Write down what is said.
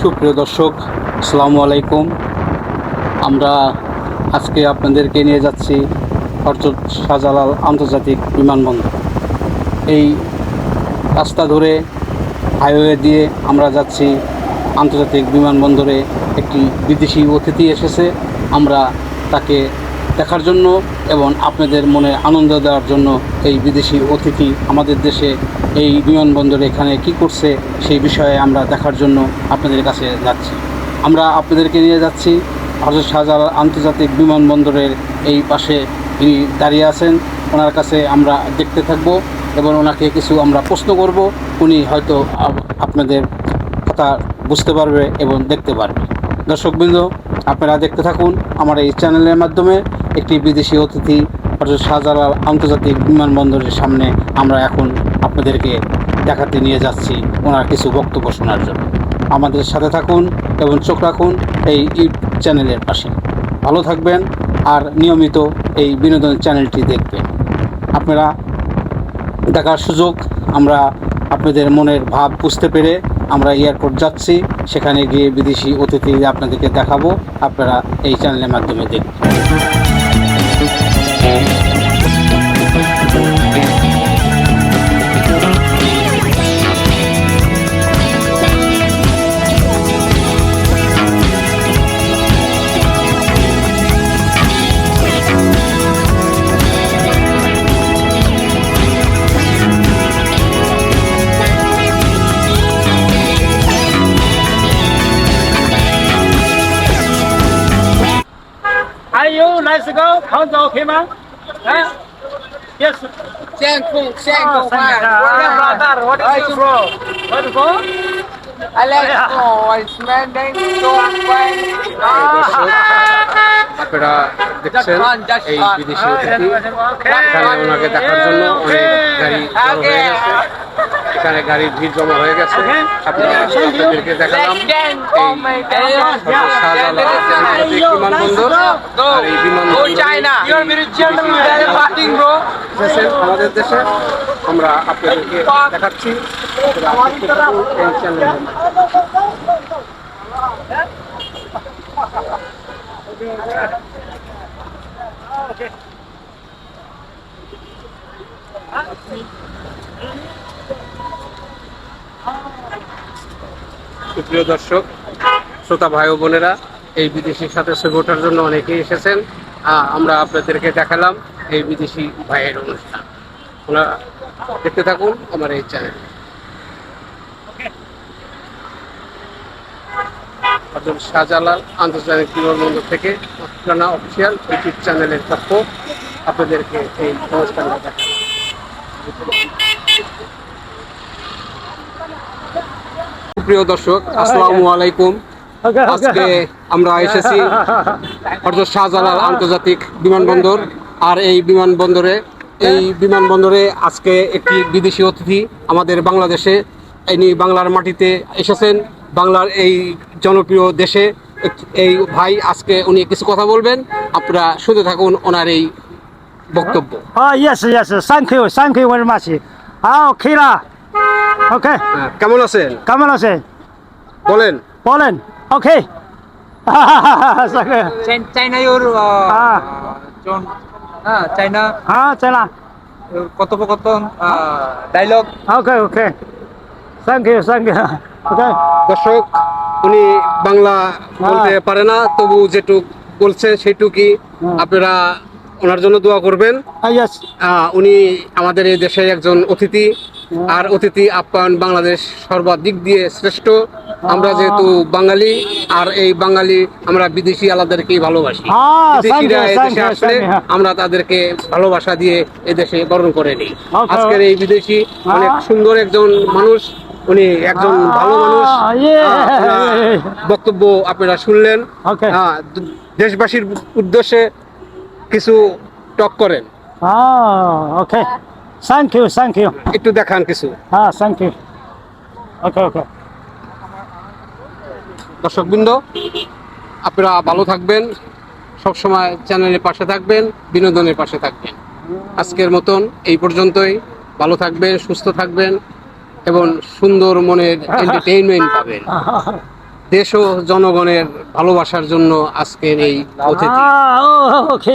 সুপ্রিয় দর্শক, আসসালামু আলাইকুম। আমরা আজকে আপনাদেরকে নিয়ে যাচ্ছি হযরত শাহজালাল আন্তর্জাতিক বিমানবন্দর। এই রাস্তা ধরে হাইওয়ে দিয়ে আমরা যাচ্ছি আন্তর্জাতিক বিমানবন্দরে। একটি বিদেশি অতিথি এসেছে, আমরা তাকে দেখার জন্য এবং আপনাদের মনে আনন্দ দেওয়ার জন্য এই বিদেশি অতিথি আমাদের দেশে এই বিমানবন্দরে এখানে কি করছে সেই বিষয়ে আমরা দেখার জন্য আপনাদের কাছে যাচ্ছি। আমরা আপনাদেরকে নিয়ে যাচ্ছি হযরত শাহজালাল আন্তর্জাতিক বিমানবন্দরের এই পাশে যিনি দাঁড়িয়ে আছেন, ওনার কাছে আমরা দেখতে থাকব এবং ওনাকে কিছু আমরা প্রশ্ন করব। উনি হয়তো আপনাদের কথা বুঝতে পারবে এবং দেখতে পারবে। দর্শকবৃন্দ, আপনারা দেখতে থাকুন আমার এই চ্যানেলের মাধ্যমে। একটি বিদেশি অতিথি হযরত শাহজালাল আন্তর্জাতিক বিমানবন্দরের সামনে আমরা এখন আপনাদেরকে দেখাতে নিয়ে যাচ্ছি ওনার কিছু বক্তব্য শোনার জন্য। আমাদের সাথে থাকুন এবং চোখ রাখুন এই ইউটিউব চ্যানেলের পাশে। ভালো থাকবেন আর নিয়মিত এই বিনোদন চ্যানেলটি দেখবেন। আপনারা দেখার সুযোগ, আমরা আপনাদের মনের ভাব বুঝতে পেরে আমরা এয়ারপোর্ট যাচ্ছি, সেখানে গিয়ে বিদেশি অতিথি আপনাদেরকে দেখাবো। আপনারা এই চ্যানেলের মাধ্যমে দেখবেন।还有来这个胖子 OK 吗？哎，yes。现空饭，What is your bro? What is bro? Alexa, what's my name? আপনারা দেখছেন এই বিদেশি অতিথি, এখানে ওনাকে দেখার জন্য অনেক গাড়ি জড়ো হয়ে গেছে। এখানে গাড়ির ভিড় জমা হয়ে গেছে। আপনাদেরকে দেখালাম এই শাহজালাল আন্তর্জাতিক বিমানবন্দর। আর এই বিমানবন্দর আমাদের দেশে আমরা আপনাদেরকে দেখাচ্ছি। সুপ্রিয় দর্শক, শ্রোতা ভাই ও বোনেরা, এই বিদেশির সাথে ছবি ওঠার জন্য অনেকেই এসেছেন। আমরা আপনাদেরকে দেখালাম এই বিদেশি ভাইয়ের অনুষ্ঠান। ওনারা দেখতে থাকুন আমার এই চ্যানেল। হযরত শাহজালাল আন্তর্জাতিক বিমানবন্দর থেকে মাওলানা অফিসিয়াল ইউটিউব চ্যানেলের পক্ষ আপনাদেরকে এই অনুষ্ঠানটা দেখালাম। প্রিয় দর্শক, আসসালামু আলাইকুম। আজকে আমরা এসেছি হযরত শাহজালাল আন্তর্জাতিক বিমানবন্দর। আর এই বিমানবন্দরে আজকে একটি বিদেশি অতিথি আমাদের বাংলাদেশে, ইনি বাংলার মাটিতে এসেছেন, বাংলার এই জনপ্রিয় দেশে। এই ভাই আজকে উনি কিছু কথা বলবেন, আপনারা শুনতে থাকুন ওনার এই বক্তব্য। Yes. Thank you very much. Okay lah. Okay. কেমন আছেন? কেমন আছেন? বলেন। Okay. China your John China China. কথোপকথন dialogue. Okay. Thank you. Okay. দর্শক, উনি বাংলা বলতে পারে না, তবু যেটুক বলছে সেটুকুই আপনারা ওনার জন্য দোয়া করবেন। Yes. উনি আমাদের এই দেশের একজন অতিথি, আর অতিথি আপ্যায়ন বাংলাদেশ সর্বাধিক দিয়ে শ্রেষ্ঠ। আমরা যেহেতু বাঙালি, আর এই বাঙালি আমরা বিদেশি আলাদাকেই ভালোবাসি। বিদেশিরা এদেশে আসলে আমরা তাদেরকে ভালোবাসা দিয়ে এদেশে বরণ করে নিই। আজকের এই বিদেশি অনেক সুন্দর একজন মানুষ, উনি একজন ভালো মানুষ। বক্তব্য আপনারা শুনলেন। দেশবাসীর উদ্দেশ্যে কিছু টক করেন। Okay. Thank you. একটু দেখান কিছু। Thank you. Okay. দর্শকবৃন্দ, আপনারা ভালো থাকবেন, সবসময় চ্যানেলের পাশে থাকবেন, বিনোদনের পাশে থাকবেন। আজকের মতন এই পর্যন্তই। ভালো থাকবেন, সুস্থ থাকবেন এবং সুন্দর মনের এন্টারটেইনমেন্ট পাবেন। দেশ ও জনগণের ভালোবাসার জন্য আজকের এই অতিথি। OK。